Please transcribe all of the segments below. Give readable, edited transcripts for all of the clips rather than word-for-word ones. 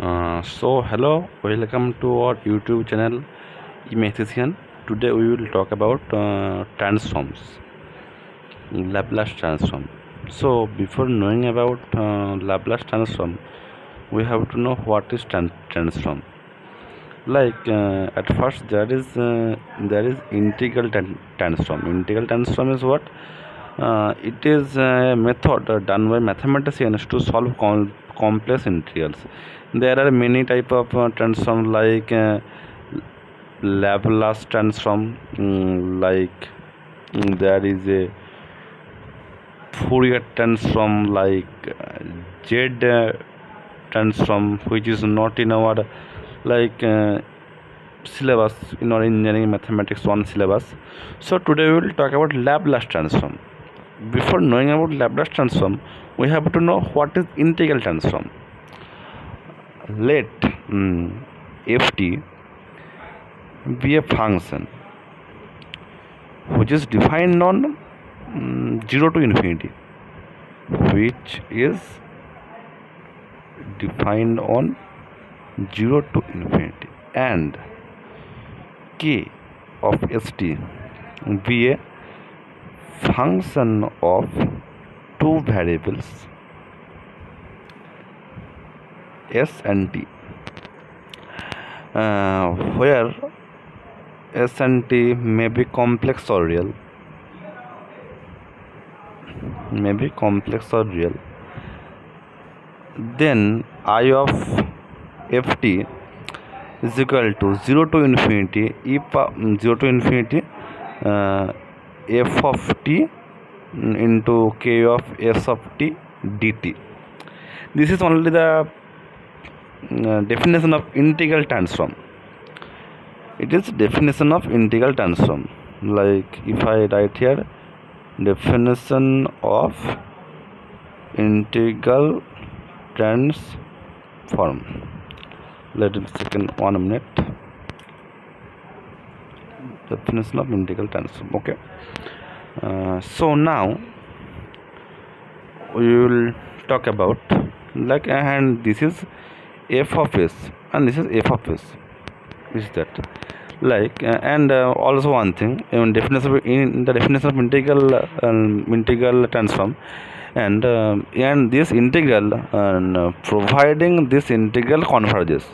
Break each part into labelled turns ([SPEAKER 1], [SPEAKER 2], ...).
[SPEAKER 1] Hello, welcome to our YouTube channel E-Mathician. Today we will talk about transforms, Laplace transform. So before knowing about Laplace transform, we have to know what is transform. At first there is integral transform. Integral transform is what? It is a method done by mathematicians to solve complex integrals. There are many type of transform Laplace transform. There is a Fourier transform Z transform, which is not in our like syllabus in our engineering mathematics 1 syllabus. So today we will talk about Laplace transform. Before knowing about Laplace transform, we have to know what is integral transform. Let ft be a function which is defined on 0 to infinity, which is defined on 0 to infinity, and k of st be a function of two variables s and t, where s and t may be complex or real, then I of ft is equal to 0 to infinity 0 to infinity f of t into k of s of t dt. This is only the definition of integral transform. It is definition of integral transform. Like if I write here definition of integral transform, let me second 1 minute. Definition of integral transform. Okay, so now we will talk about and this is f of s and this is f of s. Is that also one thing in the definition of integral transform, and this integral providing this integral converges,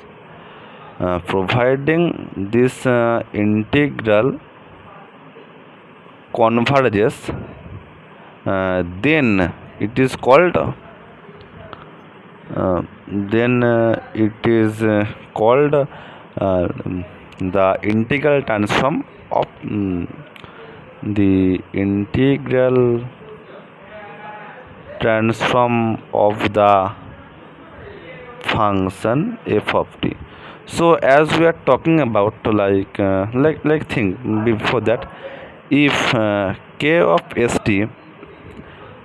[SPEAKER 1] then it is called the integral transform of the function f of t. So as we are talking about think before that, if k of st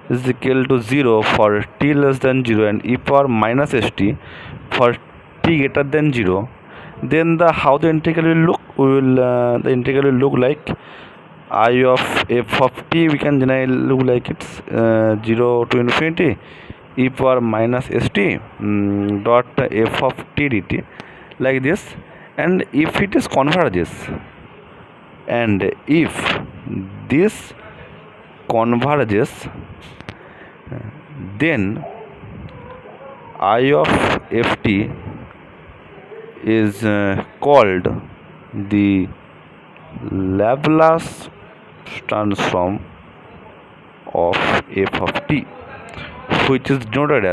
[SPEAKER 1] is equal to 0 for t less than 0 and e power minus st for t greater than 0, then how the integral will look? The integral will look like I of f of t. We can generally look like it's 0 to infinity e power minus st dot f of t dt, like this. And if it is converges, and if this converges, then I of ft is called the Laplace transform of f of t, which is denoted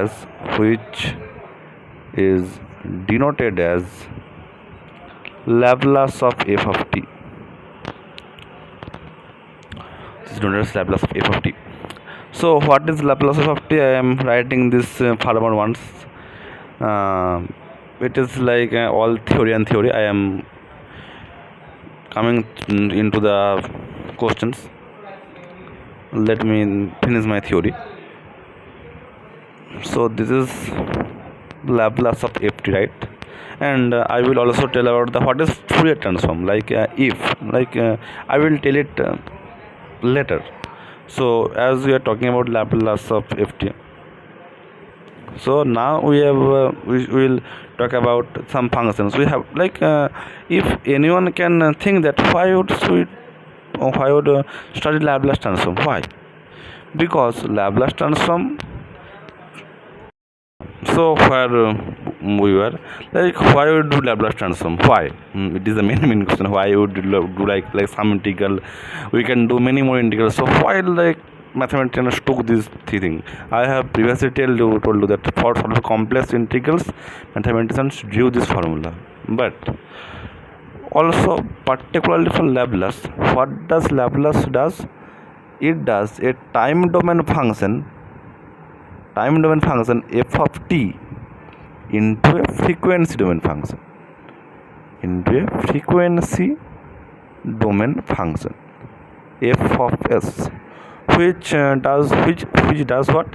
[SPEAKER 1] as Laplace of f of t. This is denoted as Laplace of f of t. So what is Laplace of t? I am writing this further once. It is like all theory and theory. I am coming into the questions. Let me finish my theory. So this is Laplace of ft, right? And I will also tell about what is Fourier transform. I will tell it later. So as we are talking about Laplace of ft, So now we will talk about some functions. We have if anyone can think that why would study Laplace transform? Why? Because Laplace transform. So where we were why would do Laplace transform? Why? It is the main question. Why would do like some integral? We can do many more integrals. So why mathematicians took this thing? I have previously told you that for solving complex integrals, mathematicians drew this formula. But also particularly for Laplace, what does Laplace does? It does a time domain function f of t into a frequency domain function f of s, which does what,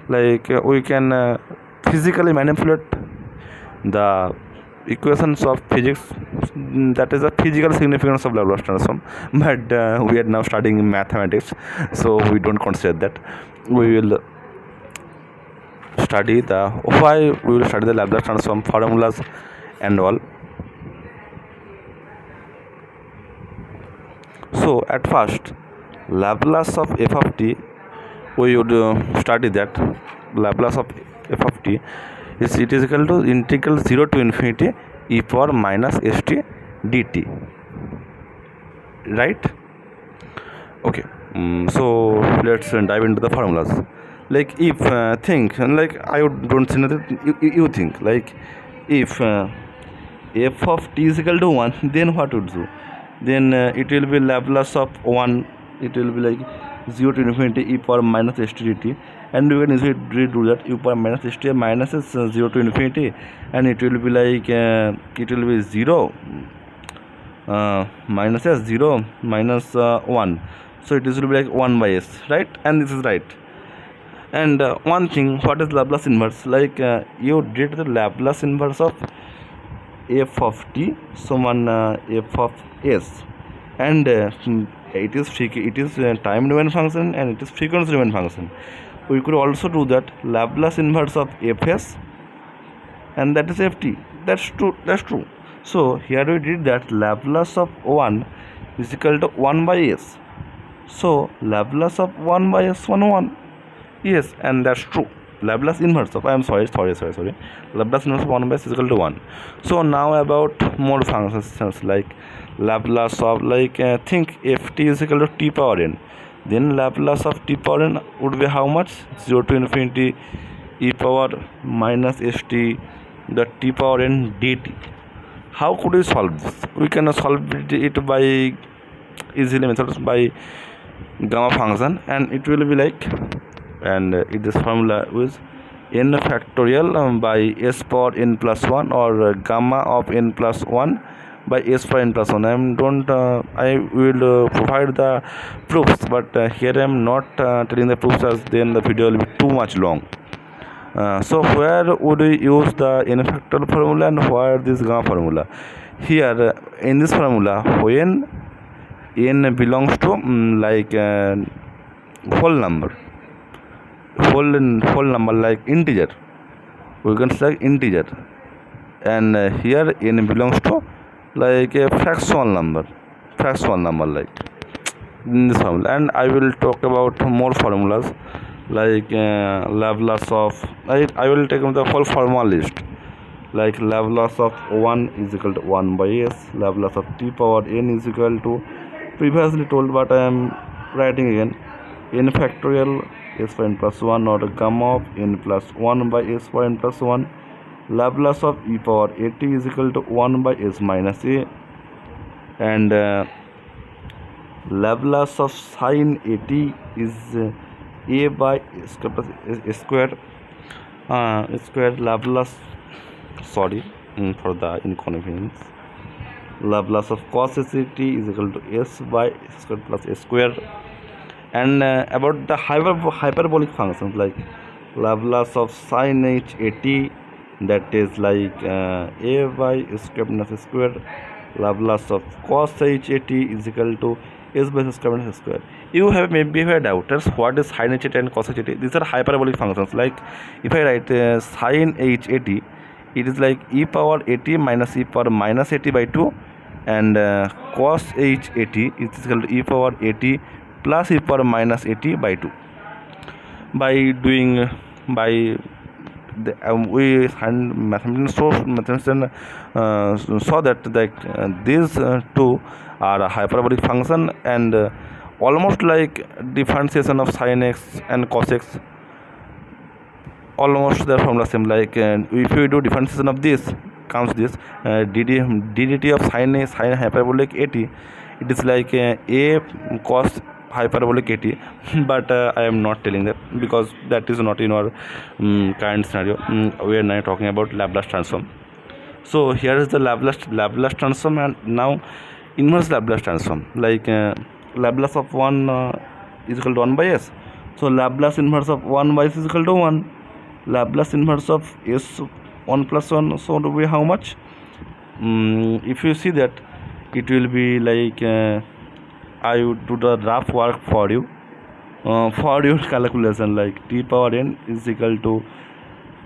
[SPEAKER 1] we can physically manipulate the equations of physics. That is the physical significance of Laplace transform, but we are now studying mathematics, so we don't consider that. We will study the Laplace transform formulas and all. So at first, Laplace of f of t, we would study that Laplace of f of t is equal to integral 0 to infinity e power minus st dt, right? Okay. So let's dive into the formulas. If think I don't say nothing, you think if f of t is equal to 1, then what would do? Then it will be Laplace of 1, it will be 0 to infinity e power minus st dt, and we can easily do that. E power minus st minus is 0 to infinity, and it will be 0 minus s 0 minus 1, so it will be 1 by s, right? And this is right. And one thing, what is Laplace inverse? You did the Laplace inverse of f of t suman f of s, and it is time domain function and it is frequency domain function. We could also do that Laplace inverse of fs, and that is ft. That's true. So here we did that Laplace of 1 is equal to 1 by s. So Laplace of 1 by s 1. Yes, and that's true. Laplace inverse of Laplace inverse of 1 by s is equal to 1. So now about more functions, like Laplace of think ft is equal to t power n, then Laplace of t power n would be how much? 0 to infinity e power minus st the t power n dt. How could we solve this? We can solve it by easily methods, by gamma function, and it will be and this formula is n factorial by s power n plus 1, or gamma of n plus 1 by s power n plus 1. I will provide the proofs, but here I am not telling the proofs, as then the video will be too much long. So where would we use the n factorial formula and where this gamma formula? Here in this formula, when n belongs to whole number like integer, we can select integer, and here n belongs to a fractional number in this formula. And I will talk about more formulas, Laplace of I will take the whole formula list, Laplace of 1 is equal to 1 by s, Laplace of t power n is equal to previously told, but I am writing again, n factorial s power n plus 1, or gamma of n plus 1 by s power n plus 1, Laplace of e power at is equal to 1 by s minus a, and Laplace of sin at is a by square plus square Laplace, sorry for the inconvenience, Laplace of cos at is equal to s by square plus a square. And about the hyperbolic functions, Laplace of sin h at, that is a by square minus a square, Laplace of cos h at is equal to s by s square minus s square. You have maybe have doubters what is sin h at and cos h at. These are hyperbolic functions. Like if I write sin h at, it is like e power at minus e power minus at by 2, and cos h at is equal to e power at plus e power minus at by 2. By doing by we mathematicians saw that these two are a hyperbolic function, and almost like differentiation of sin x and cos x, almost the formula same. Like if you do differentiation of this, comes this ddt of sin hyperbolic at, it is like a cos hyperbolic at. But I am not telling that because that is not in our current scenario. We are now talking about Laplace transform. So here is the Laplace transform, and now inverse Laplace transform. Like Laplace of 1 is equal to 1 by s. So Laplace inverse of 1 by s is equal to 1. Laplace inverse of s 1 plus 1, so to be how much? If you see that, it will be like I would do the rough work for you for your calculation. Like t power n is equal to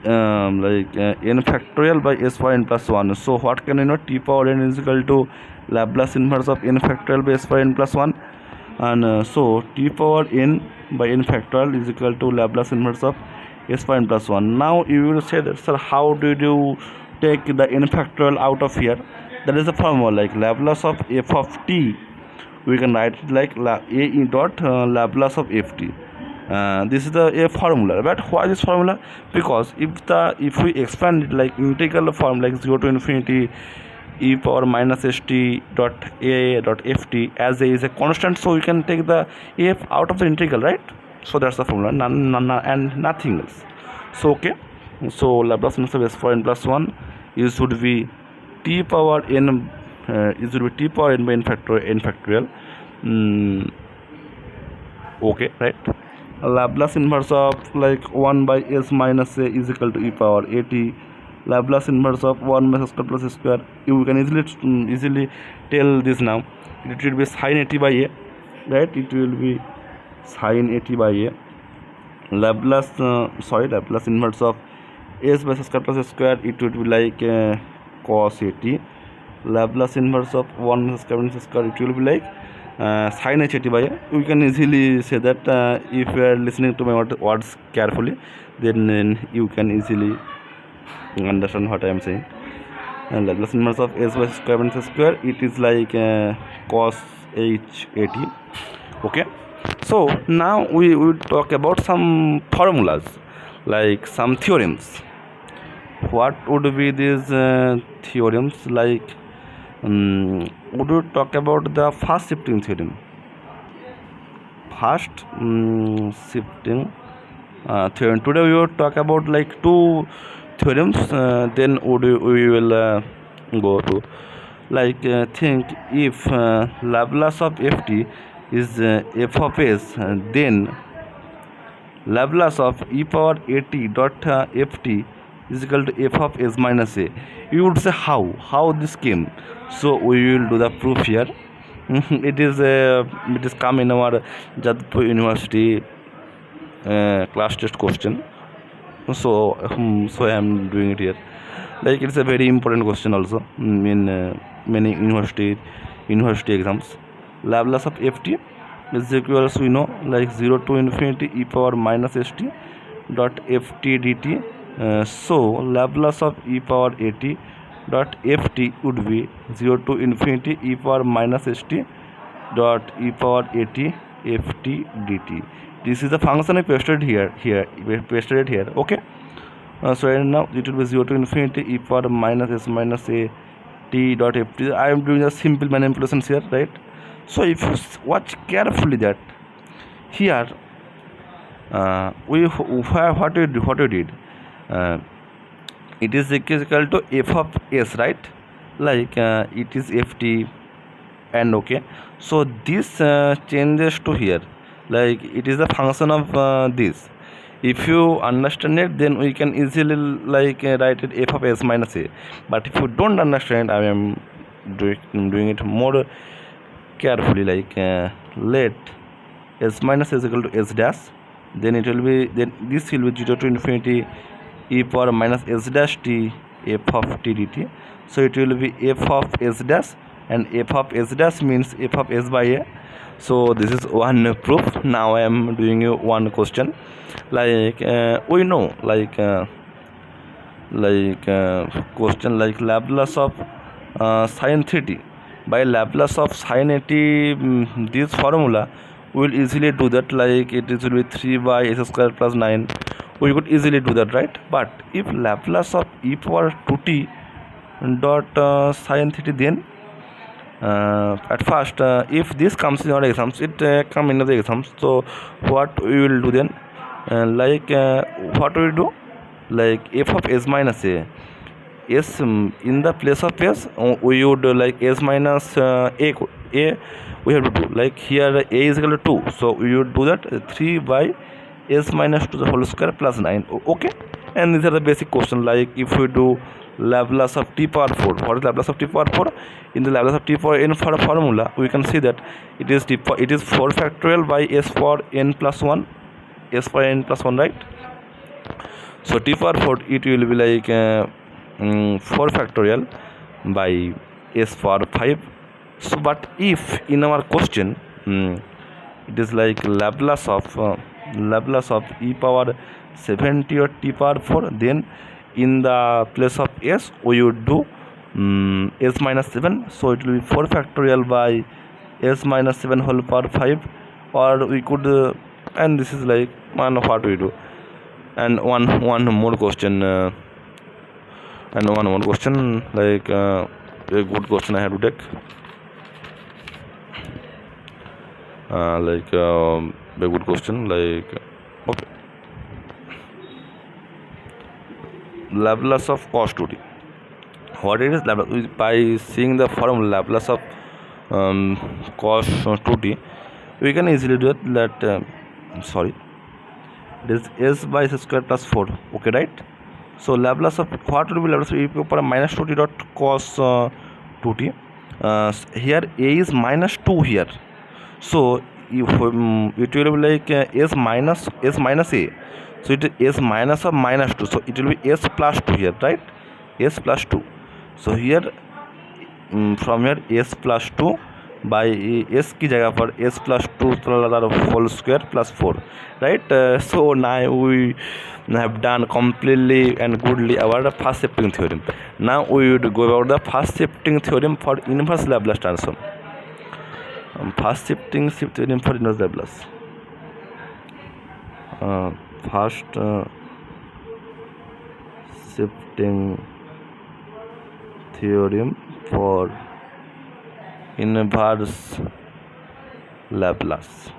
[SPEAKER 1] n factorial by s power n plus 1. So what can you know? T power n is equal to Laplace inverse of n factorial by s power n plus 1, and so t power n by n factorial is equal to Laplace inverse of s power n plus 1. Now you will say that, sir, how did you take the n factorial out of here? That is the formula, like Laplace of f of t. We can write it like a dot Laplace of ft. This is the a formula. But why this formula? Because if we expand it like integral form, like 0 to infinity e power minus st dot a dot ft, as a is a constant, so we can take the f out of the integral, right? So that's the formula, none and nothing else. So okay, so Laplace inverse of s power n plus 1 is should be t power n is should be t power n by n factorial. Okay, right? Laplace inverse of like 1 by s minus a is equal to e power at. Laplace inverse of 1 by s square plus s square, you can easily tell this now. It will be sin 80 by a, right? It will be sin 80 by a. Laplace inverse of s by s square plus s square, it would be like cos 80. Laplace inverse of 1 by s square minus s square, it will be like sin h 80 by a. You can easily say that if you are listening to my words carefully, then you can easily understand what I am saying. And Laplace inverse of s by s square minus s square, it is like cos h 80. Okay, so now we will talk about some formulas, like some theorems. What would be these theorems? Like would you talk about the first shifting theorem? First shifting theorem. Today we will talk about like two theorems. Then we will go to like think if Laplace of ft is f of s, then Laplace of e power at dot ft is equal to f of s minus a. You would say how this came. So we will do the proof here. It is come in our Jadavpur University class test question. So I am doing it here. Like it's a very important question also in many university exams. Laplace of ft is equals, we know, like 0 to infinity e power minus st dot ft dt. So Laplace of e power at dot ft would be 0 to infinity e power minus st dot e power at ft dt. This is the function I pasted here. Pasted it here. Okay. So right now it will be 0 to infinity e power minus s minus a t dot ft. I am doing the simple manipulations here, right? So if you watch carefully that here what we did, it is equal to f of s, right? Like it is ft, and okay, so this changes to here, like it is a function of this. If you understand it, then we can easily like write it f of s minus a. But if you don't understand, I am doing it more carefully, like let s minus is equal to s dash, then it will be, then this will be 0 to infinity e power minus s dash t f of t dt. So it will be f of s dash, and f of s dash means f of s by a. So this is one proof. Now I am doing you one question, like we know, question like Laplace of sin theta by Laplace of sin 80. This formula we will easily do that, like it will be 3 by s square plus 9. We could easily do that, right? But if Laplace of e power 2t dot sin theta, then at first if this comes in our exams, it come in the exams. So what we will do then, what we will do, like f of s minus a, s in the place of s we would like s minus a we have to do, like here a is equal to 2, so we would do that 3 by s minus 2 the whole square plus 9. Okay, and these are the basic question. Like if we do Laplace of t power 4, what is Laplace of t power 4? In the Laplace of t power n for formula, we can see that it is 4 factorial by s for n plus 1, s for n plus 1, right? So t power 4, it will be like 4 factorial by s power 5. So but if in our question it is like Laplace of e power 70 or t power 4, then in the place of s we would do s minus 7. So it will be 4 factorial by s minus 7 whole power 5, or we could and this is like what we do. And one more question, like a good question I have to take, a good question, like okay, Laplace of cosh 2t. What it is Laplace? By seeing the formula Laplace of cosh 2t, we can easily do it, that it is s by s square plus 4. Okay, right? So Laplace of, what will be Laplace of e power minus 2t dot cos 2t. Here a is minus 2 here, so if it will be like s minus a, so it is s minus of minus 2, so it will be s plus 2 here, right? S plus 2. So here from here s plus 2 by s की जगह पर s plus 2 whole square plus 4, right? So now we have done completely and goodly our first shifting theorem. Now we would go about the first shifting theorem for inverse Laplace transform. First shifting theorem for inverse Laplace. First shifting theorem for inverse Laplace.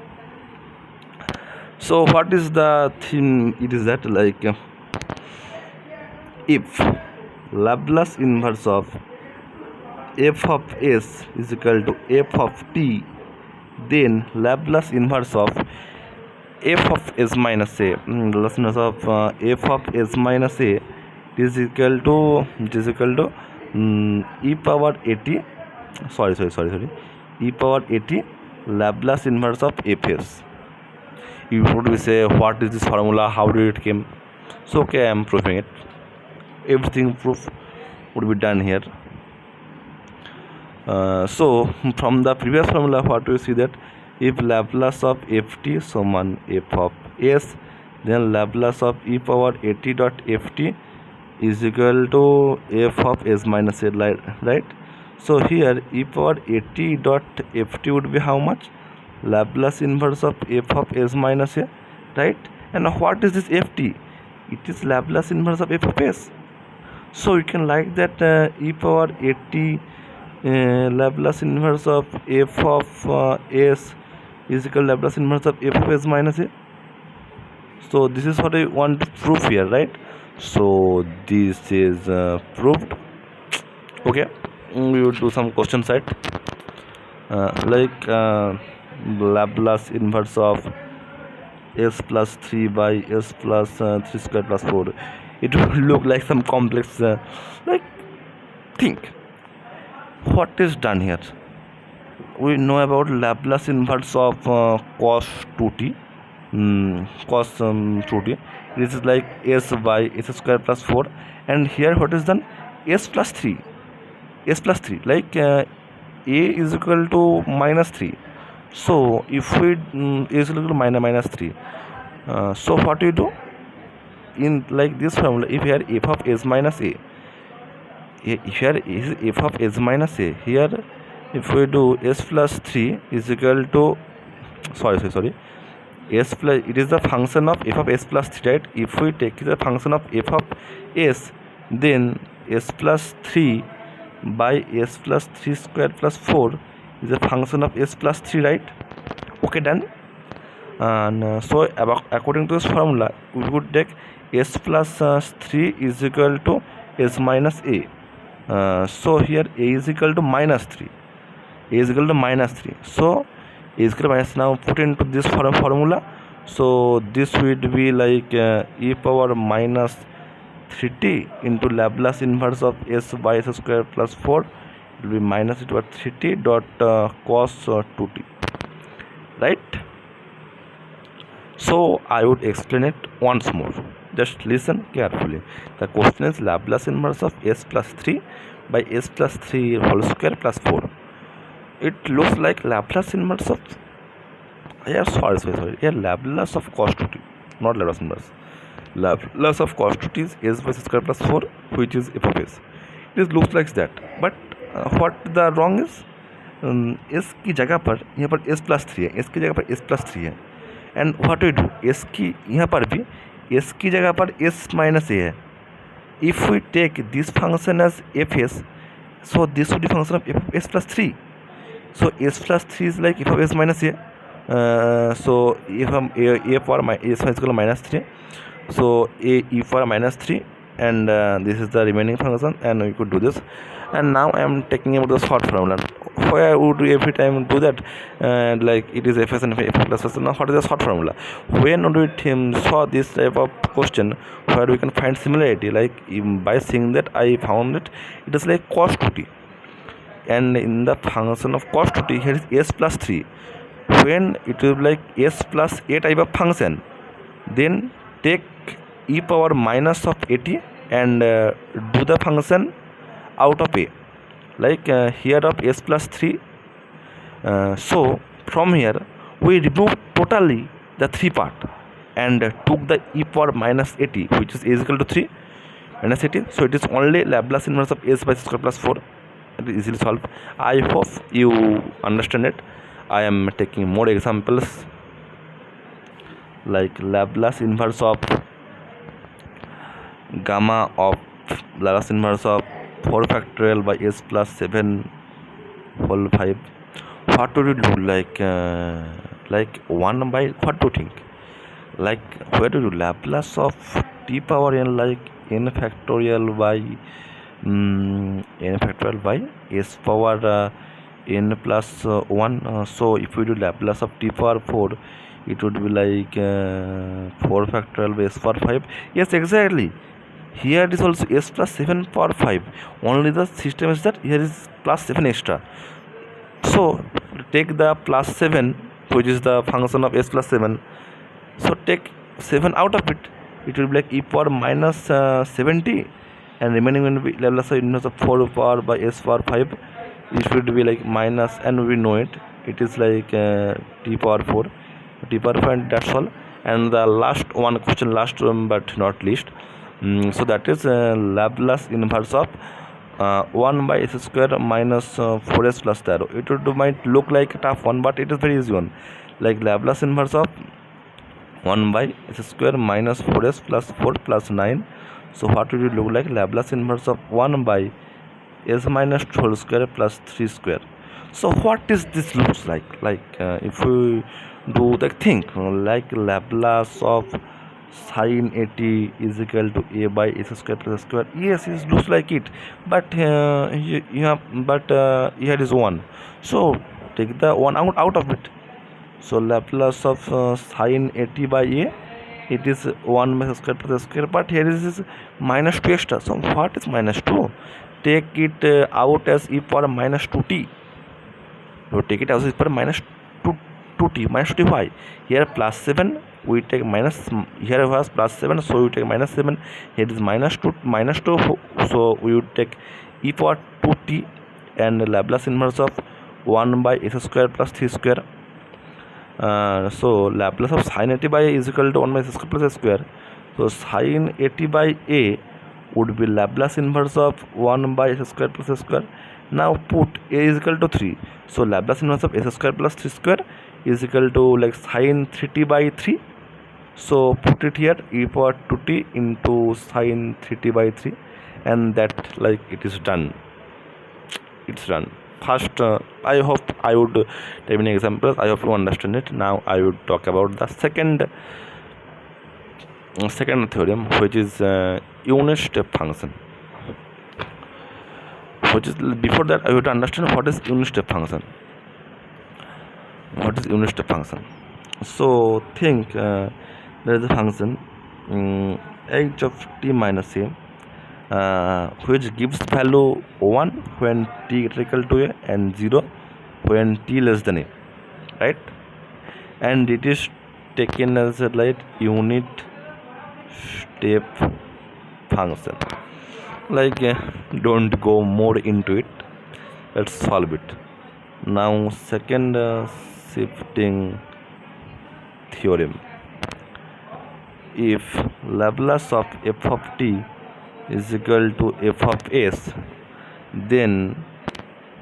[SPEAKER 1] So what is the theme? It is that, like if Laplace inverse of f of s is equal to f of t, then Laplace inverse of f of s minus a, Laplace inverse of f of s minus a is equal to e power 80, e power 80 Laplace inverse of fs. You would say, what is this formula, how did it came? So okay, I am proving it. Everything proof would be done here. So from the previous formula, what we see that if Laplace of ft suman f of s, then Laplace of e power 80 dot ft is equal to f of s minus a, right? So here e power 80 dot ft would be how much? Laplace inverse of f of s minus a, right? And what is this ft? It is Laplace inverse of f of s. So you can like that e power 80 Laplace inverse of f of s is equal to Laplace inverse of f of s minus a. So this is what I want to prove here, right? So this is proved. Okay, we will do some question set, Laplace inverse of s plus 3 by s plus 3 square plus 4. It will look like some complex like think. what is done here? We know about Laplace inverse of cos 2t, cos 2t. This is like s by s square plus 4, and here what is done? S plus 3, s plus 3, like a is equal to minus 3. So if we a is equal to minus 3, so what we do in like this formula? If here f of s minus a, here is f of s minus a, here if we do s plus 3 is equal to sorry s plus, it is the function of f of s plus 3, right? If we take the function of f of s, then s plus 3 by s plus 3 square plus 4 is a function of s plus 3, right? Okay, done. And so according to this formula, we would take s plus 3 is equal to s minus a. So here a is equal to minus 3, a is equal to minus 3. So a is equal to minus, now put into this formula. So this would be like e power minus 3t into Laplace inverse of s by s square plus 4. It will be minus e to the power 3t dot cos 2t, right? So I would explain it once more. Just listen carefully. The question is Laplace inverse of s plus 3 by s plus 3 whole square plus 4. It looks like Laplace inverse of, sorry. Here Laplace of cos 2t, not Laplace inverse. Laplace of cos 2t is s by s square plus 4, which is f of s. It looks like that. But what the wrong is, s की जगह पर यहाँ पर s plus 3 है, s की जगह पर s plus 3 है. And what we do, s की यहाँ पर भी s की जगह पर s माइनस ए है. If we take this function as F S, so this would be function of f of s plus 3. So s plus 3 is like f of s minus a. So if a for s is equal to minus 3, so a e for minus 3, and this is the remaining function, and we could do this. And now I am taking about the short formula. Where would we every time do that? Like it is fs and f plus s. Now what is the short formula? When we saw this type of question where we can find similarity, like by seeing that I found it is like cos 2t, and in the function of cos 2t here is s plus 3. When it will be like s plus a type of function, then take e power minus of at and do the function out of a, like here of s plus 3. So from here we remove totally the 3 part and took the e power minus at, which is equal to 3 minus 80. So it is only Laplace inverse of s by s square plus 4. It is easily solved. I hope you understand it. I am taking more examples like Laplace inverse of gamma of Laplace inverse of 4 factorial by s plus 7 whole 5. What would you do, like 1 by, what do you think, like where do you Laplace of t power n, like n factorial by s power n plus 1. So if we do Laplace of t power 4, it would be like 4 factorial by s power 5. Yes, exactly. Here it is also s plus 7 power 5. Only the system is that here is plus 7 extra. So take the plus 7, which is the function of s plus 7. So take 7 out of it. It will be like e power minus 70, and remaining will be Laplace inverse of 4 power by s power 5. It should be like minus, and we know it. It is like t power 4, and that's all. And the last one question, but not least. So that is Laplace inverse of 1 by s square minus 4s plus 0. It might look like a tough one, but it is very easy one. Like Laplace inverse of 1 by s square minus 4s plus 4 plus 9. So what would it look like? Laplace inverse of 1 by s minus 2 whole square plus 3 square. So what is this looks like? If we do the thing like Laplace of sin 80 is equal to a by s square plus s square. Yes, it looks like it, but here is 1. So take the 1 out of it. So Laplace of sin 80 by a, it is 1 by s square plus s square, but here is minus 2 extra. So what is minus 2? take it out as e power minus 2t. So take it as e power minus 2t minus 2t. Why? Here plus 7 we take minus, here was plus 7, so we take minus 7. Here is minus 2, so we would take e power 2t and Laplace inverse of 1 by s square plus 3 square. So Laplace of sin 80 by a is equal to 1 by s square plus a square. So sin 80 by a would be Laplace inverse of 1 by s square plus a square. Now put a is equal to 3, so Laplace inverse of s square plus 3 square is equal to like sin 3t by 3. So put it here, e power 2t into sin 3t by 3, and that like it is done. It's done. First, I hope I would take many examples. I hope you understand it. Now I would talk about the second theorem, which is unit step function. Which is, before that I would understand what is unit step function. What is unit step function? So think there is a function h of t minus a, which gives value 1 when t is equal to a and 0 when t less than a, right? And it is taken as a like unit step function. Like don't go more into it, let's solve it. Now second shifting theorem. If Laplace of f of t is equal to f of s, then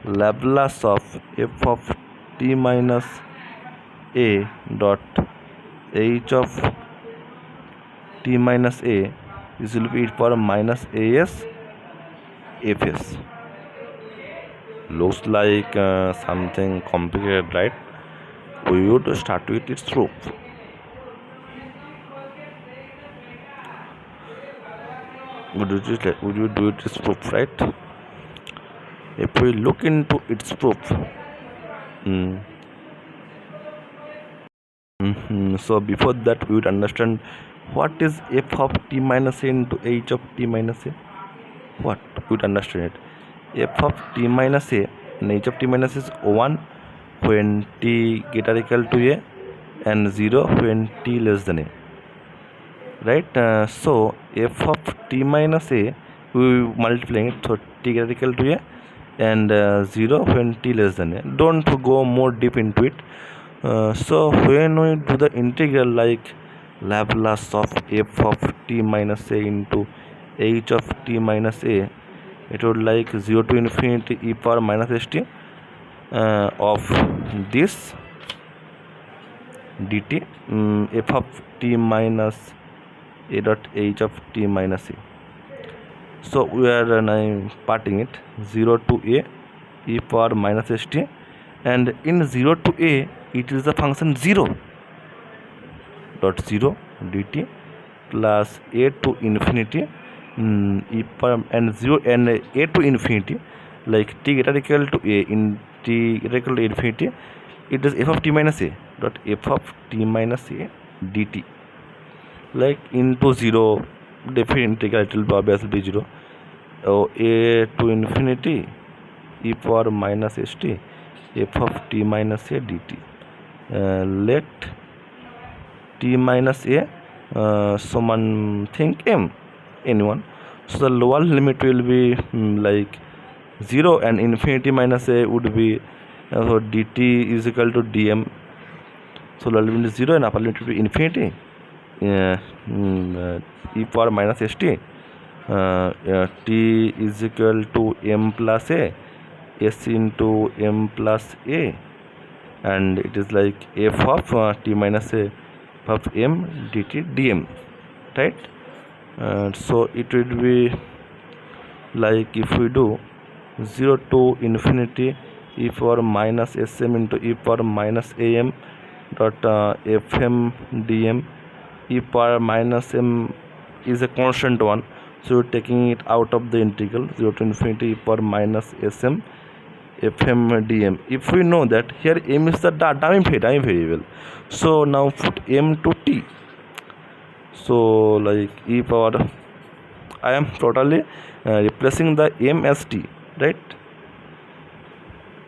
[SPEAKER 1] Laplace of f of t minus a dot h of t minus a is will be e power minus as fs. Looks like something complicated, right? We would start with its proof. Would you do its proof, right? If we look into its proof, so before that we would understand what is f of t minus a into h of t minus a. What we would understand it. F of t minus a and h of t minus is 1 when t greater equal to a and 0 when t less than a, right? So f of t minus a we multiplying it, so t greater equal to a and 0 when t less than a. Don't go more deep into it. So when we do the integral like Laplace of f of t minus a into h of t minus a, it would like 0 to infinity e power minus st of this dt f of t minus a dot h of t minus a. So we are now parting it 0 to a e power minus st, and in 0 to a it is the function 0 dot 0 dt plus a to infinity e power and 0 and a to infinity, like t greater equal to a in t greater equal to infinity, it is f of t minus a dot f of t minus a dt, like into 0 definite integral it will be obviously be 0. So a to infinity e power minus st f of t minus a dt. Let t minus a think m, anyone. So the lower limit will be like 0 and infinity minus a would be so dt is equal to dm. So lower limit is 0 and upper limit will be infinity e power minus st t is equal to m plus a s into m plus a, and it is like f of t minus a of m dt dm, right? So it would be like if we do 0 to infinity e power minus sm into e power minus am dot fm dm. E power minus m is a constant one, so we're taking it out of the integral 0 to infinity e power minus sm fm dm. If we know that here m is the dummy variable, so now put m to t, so like e power, I am totally replacing the m as t, right?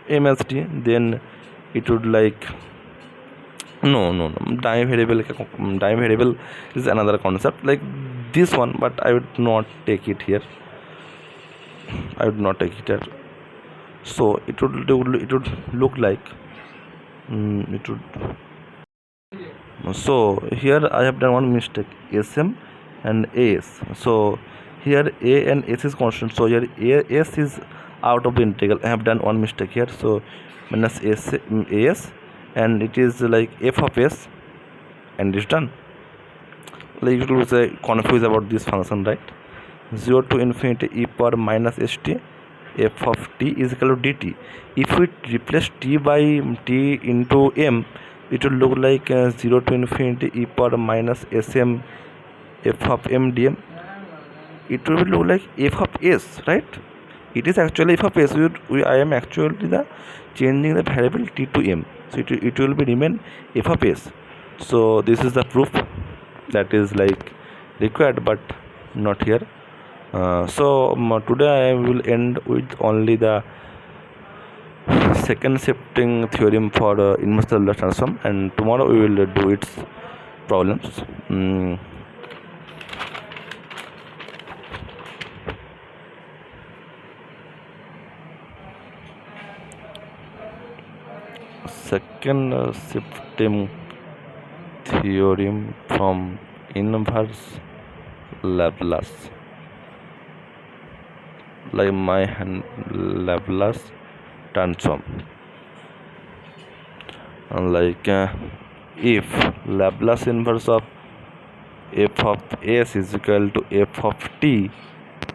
[SPEAKER 1] M as t, then it would like no, time variable is another concept like this one, but I would not take it here. So it would look like it would. So here I have done one mistake, sm and as. So here a and s is constant, so here as is out of the integral. I have done one mistake here, so minus as, and it is like f of s, and it's done. Like you will say confused about this function, right? 0 to infinity e power minus st f of t is equal to dt. If we replace t by t into m, it will look like 0 to infinity e power minus sm f of m dm. It will look like f of s, right? It is actually f of s. I am actually changing the variable t to m, so it will be remain f of s. So this is the proof that is like required, but not here. So today I will end with only the second shifting theorem for inverse Laplace transform, and tomorrow we will do its problems. Second shifting theorem from inverse Laplace, like my Laplace transform, and like if Laplace inverse of f of s is equal to f of t,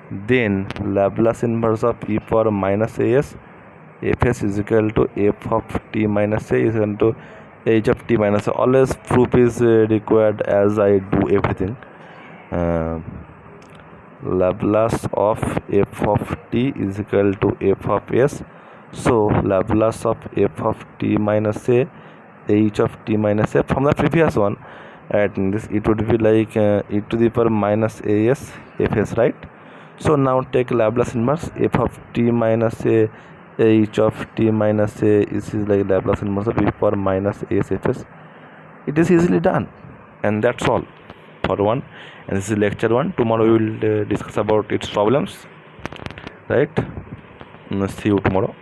[SPEAKER 1] then Laplace inverse of e power minus as fs is equal to f of t minus a is equal to h of t minus a. Always proof is required as I do everything. Laplace of f of t is equal to f of s, so Laplace of f of t minus a h of t minus a from the previous one, and this it would be like e to the power minus as fs, right? So now take Laplace inverse f of t minus a h of t minus a is like Laplace inverse of e power minus as fs. It is easily done, and that's all for one. And this is lecture 1. Tomorrow we will discuss about its problems, right? See you tomorrow.